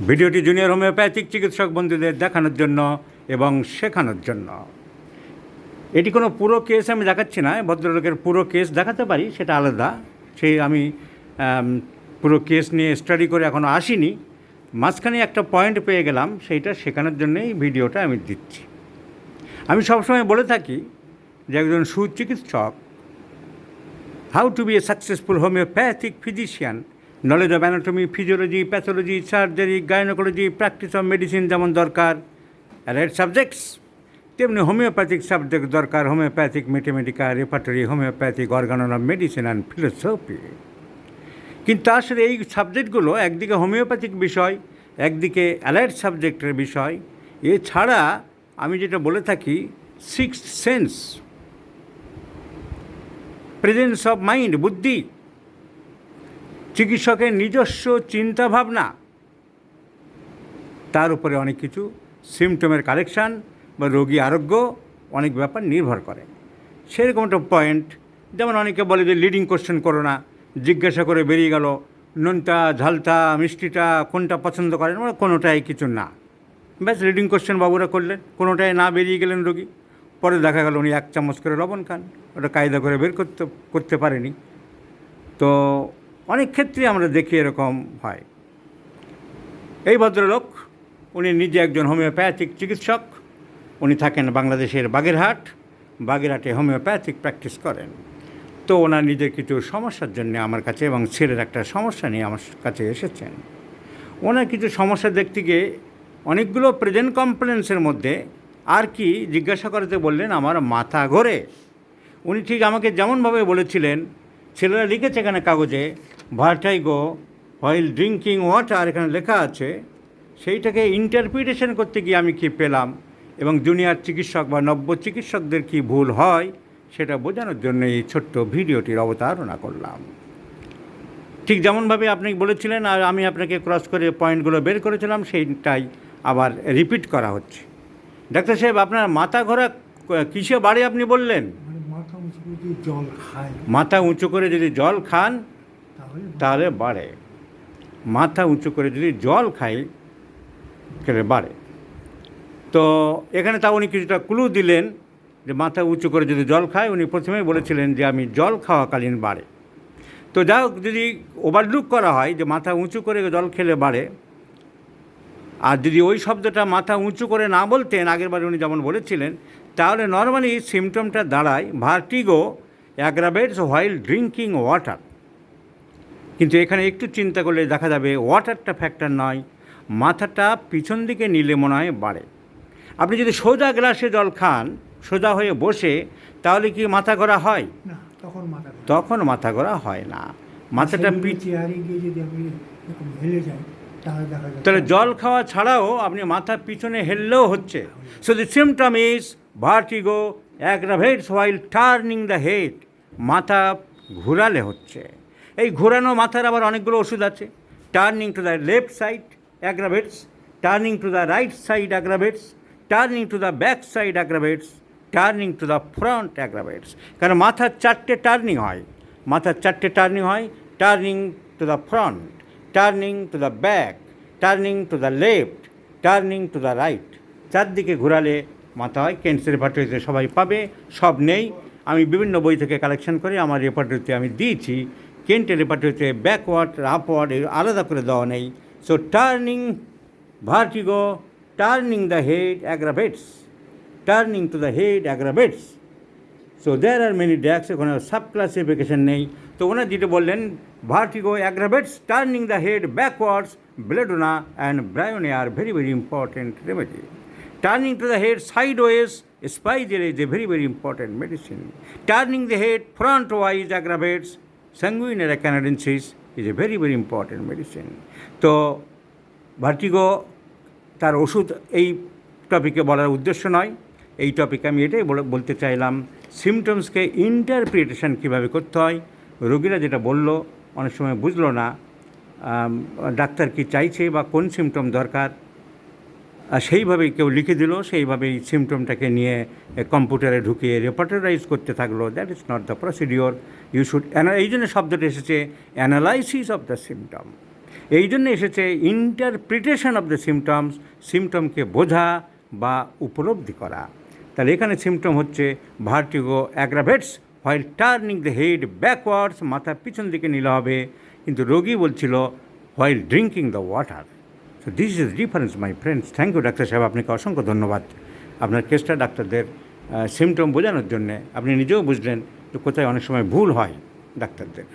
ভিডিওটি junior homeopathic চিকিৎসক বন্ধুদের দেখানোর জন্য এবং শেখানোর জন্য। এটি কোনো পুরো কেস আমি দেখাচ্ছি না, ভদ্রলোকের পুরো কেস দেখাতে পারি, সেটা আলাদা। সেই আমি পুরো কেস নিয়ে স্টাডি করে এখনও আসিনি, মাঝখানে একটা পয়েন্ট পেয়ে গেলাম, সেইটা শেখানোর জন্যই ভিডিওটা আমি দিচ্ছি। আমি সবসময় বলে থাকি যে একজন সুচিকিৎসক, how to be a successful homeopathic physician, knowledge of anatomy, physiology, pathology, surgery, gynaecology, practice of medicine যেমন দরকার অ্যালাইড সাবজেক্টস, তেমনি হোমিওপ্যাথিক সাবজেক্ট দরকার, homeopathic mathematica, repertory, homeopathic organon of medicine and philosophy. কিন্তু আসলে এই সাবজেক্টগুলো একদিকে হোমিওপ্যাথিক বিষয়, একদিকে অ্যালাইড সাবজেক্টের বিষয়। এছাড়া আমি যেটা বলে থাকি, sixth sense, presence of mind, বুদ্ধি, চিকিৎসকের নিজস্ব চিন্তাভাবনা, তার উপরে অনেক কিছু, সিমটমের কালেকশান বা রোগী আরোগ্য, অনেক ব্যাপার নির্ভর করে। সেরকম একটা পয়েন্ট, যেমন অনেকে বলে যে লিডিং কোশ্চেন করো না, জিজ্ঞাসা করে বেরিয়ে গেল নুনটা, ঝালটা, মিষ্টিটা কোনটা পছন্দ করেন, মানে কোনোটাই কিছু না, ব্যাস লিডিং কোশ্চেন বাবুরা করলেন, কোনোটাই না, বেরিয়ে গেলেন রোগী। পরে দেখা গেল উনি 1 চামচ করে লবণ খান, ওটা কায়দা করে বের করতে পারেনি। তো অনেক ক্ষেত্রে আমরা দেখি এরকম হয়। এই ভদ্রলোক, উনি নিজে একজন হোমিওপ্যাথিক চিকিৎসক, উনি থাকেন বাংলাদেশের বাগেরহাটে হোমিওপ্যাথিক প্র্যাকটিস করেন। তো ওনার নিজের কিছু সমস্যার জন্য আমার কাছে, এবং ছেলের একটা সমস্যা নিয়ে আমার কাছে এসেছেন। ওনার কিছু সমস্যা দেখতে গিয়ে অনেকগুলো প্রেজেন্ট কমপ্লেন্সের মধ্যে আর কি জিজ্ঞাসা করতে বললেন, আমার মাথা ঘোরে। উনি ঠিক আমাকে যেমনভাবে বলেছিলেন, ছেলেরা লিখেছে এখানে কাগজে, ভার্টাইগো হোয়াইল ড্রিঙ্কিং ওয়াটার, এখানে লেখা আছে, সেইটাকে ইন্টারপ্রিটেশন করতে গিয়ে আমি কী পেলাম, এবং জুনিয়র চিকিৎসক বা নব্য চিকিৎসকদের কী ভুল হয়, সেটা বোঝানোর জন্য এই ছোট্ট ভিডিওটির অবতারণা করলাম। ঠিক যেমনভাবে আপনি বলেছিলেন আর আমি আপনাকে ক্রস করে পয়েন্টগুলো বের করেছিলাম, সেইটাই আবার রিপিট করা হচ্ছে। ডাক্তার সাহেব, আপনার মাথা ঘোরা কিসে বাড়ে আপনি বললেন? মাথা উঁচু করে যদি জল খান তাহলে বাড়ে। মাথা উঁচু করে যদি জল খাই তাহলে বাড়ে। তো এখানে তা উনি কিছুটা ক্লু দিলেন যে মাথা উঁচু করে যদি জল খায়, উনি প্রথমেই বলেছিলেন যে আমি জল খাওয়াকালীন বাড়ে। তো যা হোক, যদি ওভারলুক করা হয় যে মাথা উঁচু করে জল খেলে বাড়ে, আর যদি ওই শব্দটা মাথা উঁচু করে না বলতেন, আগেরবার উনি যেমন বলেছিলেন, তাহলে নর্মালি সিমটমটা দাঁড়ায় vertigo aggravates while drinking water. কিন্তু এখানে একটু চিন্তা করলে দেখা যাবে ওয়াটারটা ফ্যাক্টর নয়, মাথাটা পিছন দিকে নিলে মনে হয় বাড়ে। আপনি যদি সোজা গ্লাসে জল খান, সোজা হয়ে বসে, তাহলে কি মাথা ঘোরা হয়? না, তখন মাথা ঘোরা হয় না। মাথাটা তাহলে জল খাওয়া ছাড়াও আপনি মাথা পিছনে হেললেও হচ্ছে। So the symptom is vertigo aggravates while turning the head, মাথা ঘুরালে হচ্ছে। এই ঘোরানো মাথার আবার অনেকগুলো ওষুধ আছে। Turning to the left side aggravates, turning to the right side aggravates, turning to the back side aggravates, turning to the front aggravates. কারণ মাথার 4টে টার্নিং হয়, turning to the front, turning to the back, turning to the left, turning to the right. 4 দিকে ঘোরালে মাথা হয়। কেন্টস রেপার্টরিতে সবাই পাবে, সব নেই, আমি বিভিন্ন বই থেকে কালেকশন করে আমার রেপার্টরিতে আমি দিয়েছি। কেন্টের রেপার্টরিতে ব্যাকওয়ার্ড, আপওয়ার্ড আলাদা করে দেওয়া নেই। So turning, vertigo, turning the head aggravates, turning to the head aggravates. So there are many drugs, ওখানে সাব ক্লাসিফিকেশন নেই। তো ওনার যেটা বললেন, vertigo aggravates, turning the head backwards, belladonna and bryonia are very very important remedy. Turning to the head sideways, spiral is a very very important medicine. Turning the head frontwise aggravates sanguinary canadensis, is a very very important medicine. তো vertigo তার ওষুধ এই টপিকে বলার উদ্দেশ্য নয়, এই টপিকে আমি এটাই বলতে চাইলাম, সিমটমসকে ইন্টারপ্রিটেশন কীভাবে করতে হয়। রোগীরা যেটা বলল অনেক সময় বুঝলো না ডাক্তার কি চাইছে বা কোন সিমটম দরকার, সেইভাবেই কেউ লিখে দিল, সেইভাবেই সিমটমটাকে নিয়ে কম্পিউটারে ঢুকিয়ে রেপার্টরাইজ করতে থাকলো। That is not the procedure. You should, এই জন্য শব্দটা এসেছে অ্যানালাইসিস অফ দ্য সিমটম। এই জন্য এসেছে ইন্টারপ্রিটেশন অফ দ্য সিমটমস, সিমটমকে বোঝা বা উপলব্ধি করা। তাহলে এখানে সিমটম হচ্ছে vertigo aggravates while turning the head backwards, মাথা পিছন দিকে নিলে হবে, কিন্তু রোগী বলছিল while drinking the water. So this is difference my friends. Thank you doctor সাহেব, আপনাকে অসংখ্য ধন্যবাদ আপনার কেসটা ডাক্তারদের সিমটম বোঝানোর জন্যে। আপনি নিজেও বুঝলেন যে কোথায় অনেক সময় ভুল হয় ডাক্তারদের।